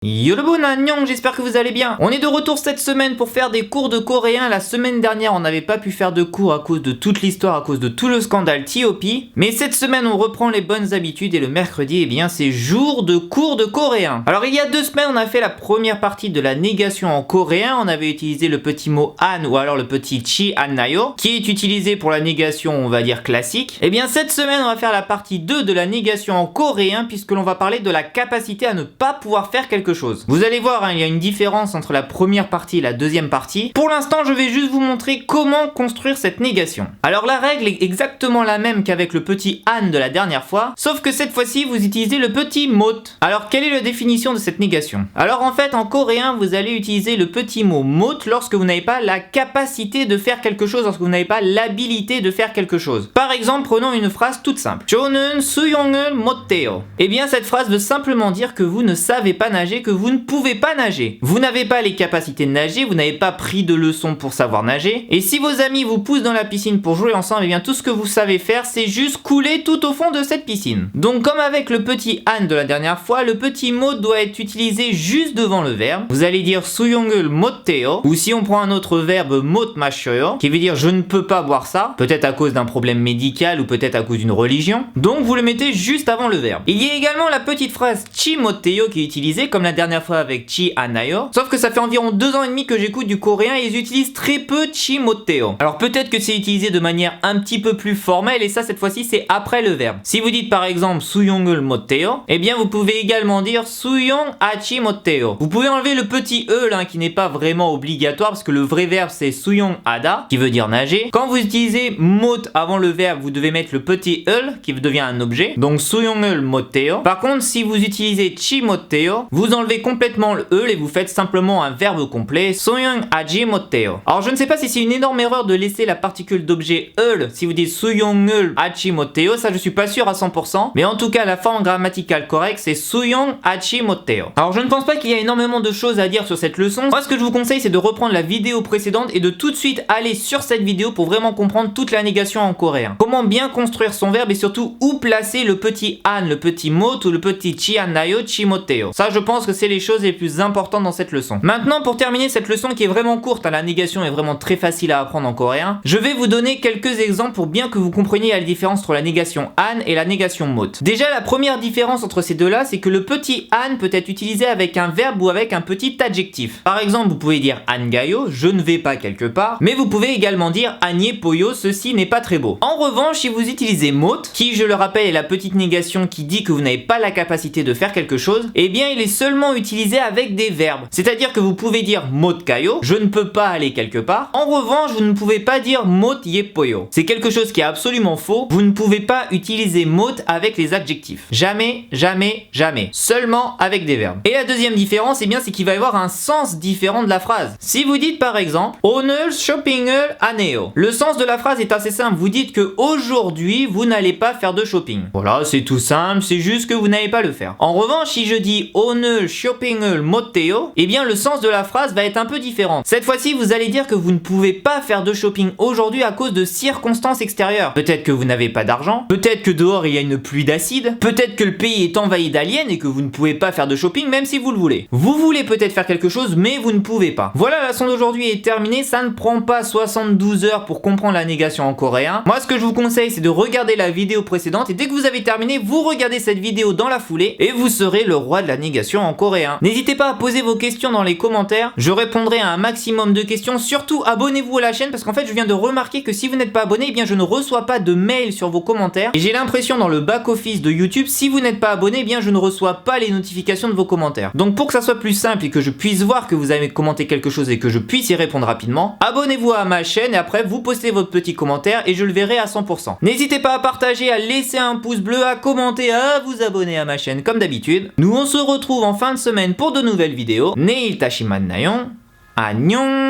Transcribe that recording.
Yorobun Annyeong, j'espère que vous allez bien. On est de retour cette semaine pour faire des cours de coréen. La semaine dernière, on n'avait pas pu faire de cours à cause de toute l'histoire, à cause de tout le scandale T.O.P. Mais cette semaine, on reprend les bonnes habitudes et le mercredi, eh bien, c'est jour de cours de coréen. Alors, il y a 2 semaines, on a fait la première partie de la négation en coréen. On avait utilisé le petit mot an ou alors le petit chi annayo, qui est utilisé pour la négation, on va dire classique. Eh bien, cette semaine, on va faire la partie 2 de la négation en coréen, puisque l'on va parler de la capacité à ne pas pouvoir faire quelque chose. Vous allez voir, il y a une différence entre la première partie et la deuxième partie. Pour l'instant, je vais juste vous montrer comment construire cette négation. Alors la règle est exactement la même qu'avec le petit an de la dernière fois, sauf que cette fois-ci, vous utilisez le petit mot. Alors quelle est la définition de cette négation? Alors en fait, en coréen, vous allez utiliser le petit mot mot lorsque vous n'avez pas la capacité de faire quelque chose, lorsque vous n'avez pas l'habilité de faire quelque chose. Par exemple, prenons une phrase toute simple. 저는 수영을 못해요. Eh bien, cette phrase veut simplement dire que vous ne savez pas nager, que vous ne pouvez pas nager. Vous n'avez pas les capacités de nager, vous n'avez pas pris de leçons pour savoir nager. Et si vos amis vous poussent dans la piscine pour jouer ensemble, eh bien tout ce que vous savez faire, c'est juste couler tout au fond de cette piscine. Donc comme avec le petit an de la dernière fois, le petit mot doit être utilisé juste devant le verbe. Vous allez dire 수영을 못해요, ou si on prend un autre verbe 못 마셔요, qui veut dire je ne peux pas boire ça, peut-être à cause d'un problème médical ou peut-être à cause d'une religion. Donc vous le mettez juste avant le verbe. Il y a également la petite phrase chi 못해요 qui est utilisée comme la dernière fois avec chi annayo, sauf que ça fait environ 2 ans et demi que j'écoute du coréen et ils utilisent très peu chi 못해요. Alors peut-être que c'est utilisé de manière un petit peu plus formelle et ça cette fois-ci c'est après le verbe. Si vous dites par exemple 수영을 못해요, eh bien vous pouvez également dire 수영하지 못해요. Vous pouvez enlever le petit e là qui n'est pas vraiment obligatoire parce que le vrai verbe c'est 수영하다 qui veut dire nager. Quand vous utilisez 못 avant le verbe, vous devez mettre le petit e qui devient un objet. Donc 수영을 못해요. Par contre, si vous utilisez chi 못해요, vous enlevez complètement le e et vous faites simplement un verbe complet. 수영하지 못해요. Alors je ne sais pas si c'est une énorme erreur de laisser la particule d'objet e si vous dites 수영을 하지 못해요, ça je suis pas sûr à 100%, mais en tout cas la forme grammaticale correcte c'est 수영하지 못해요. Alors je ne pense pas qu'il y a énormément de choses à dire sur cette leçon. Moi ce que je vous conseille c'est de reprendre la vidéo précédente et de tout de suite aller sur cette vidéo pour vraiment comprendre toute la négation en coréen. Comment bien construire son verbe et surtout où placer le petit an, le petit mot ou le petit chi annayo, chi 못해요. Ça je pense que c'est les choses les plus importantes dans cette leçon. Maintenant pour terminer cette leçon qui est vraiment courte, la négation est vraiment très facile à apprendre en coréen, je vais vous donner quelques exemples pour bien que vous compreniez la différence entre la négation an et la négation mot. Déjà la première différence entre ces deux là c'est que le petit an peut être utilisé avec un verbe ou avec un petit adjectif. Par exemple vous pouvez dire 안 가요, je ne vais pas quelque part, mais vous pouvez également dire 안 예뻐요, ceci n'est pas très beau. En revanche si vous utilisez mot, qui je le rappelle est la petite négation qui dit que vous n'avez pas la capacité de faire quelque chose, eh bien il est seulement utilisé avec des verbes. C'est-à-dire que vous pouvez dire 못 가요, je ne peux pas aller quelque part. En revanche, vous ne pouvez pas dire 못 예뻐요. C'est quelque chose qui est absolument faux. Vous ne pouvez pas utiliser 못 avec les adjectifs. Jamais, jamais, jamais. Seulement avec des verbes. Et la deuxième différence, eh bien, c'est qu'il va y avoir un sens différent de la phrase. Si vous dites par exemple 오늘 쇼핑을 안 해요, le sens de la phrase est assez simple. Vous dites que aujourd'hui, vous n'allez pas faire de shopping. Voilà, c'est tout simple. C'est juste que vous n'allez pas le faire. En revanche, si je dis 오늘 쇼핑을 못 해요, eh bien le sens de la phrase va être un peu différent. Cette fois-ci, vous allez dire que vous ne pouvez pas faire de shopping aujourd'hui à cause de circonstances extérieures. Peut-être que vous n'avez pas d'argent, peut-être que dehors il y a une pluie d'acide, peut-être que le pays est envahi d'aliens et que vous ne pouvez pas faire de shopping même si vous le voulez. Vous voulez peut-être faire quelque chose mais vous ne pouvez pas. Voilà, la leçon d'aujourd'hui est terminée. Ça ne prend pas 72 heures pour comprendre la négation en coréen. Moi ce que je vous conseille c'est de regarder la vidéo précédente et dès que vous avez terminé, vous regardez cette vidéo dans la foulée et vous serez le roi de la négation en coréen. N'hésitez pas à poser vos questions dans les commentaires, je répondrai à un maximum de questions. Surtout abonnez-vous à la chaîne parce qu'en fait je viens de remarquer que si vous n'êtes pas abonné, eh bien je ne reçois pas de mail sur vos commentaires et j'ai l'impression dans le back-office de YouTube, si vous n'êtes pas abonné, eh bien je ne reçois pas les notifications de vos commentaires. Donc pour que ça soit plus simple et que je puisse voir que vous avez commenté quelque chose et que je puisse y répondre rapidement, abonnez-vous à ma chaîne et après vous postez votre petit commentaire et je le verrai à 100%. N'hésitez pas à partager, à laisser un pouce bleu, à commenter, à vous abonner à ma chaîne comme d'habitude. Nous on se retrouve en fin de semaine pour de nouvelles vidéos. 내일 다시 만나요. 안녕.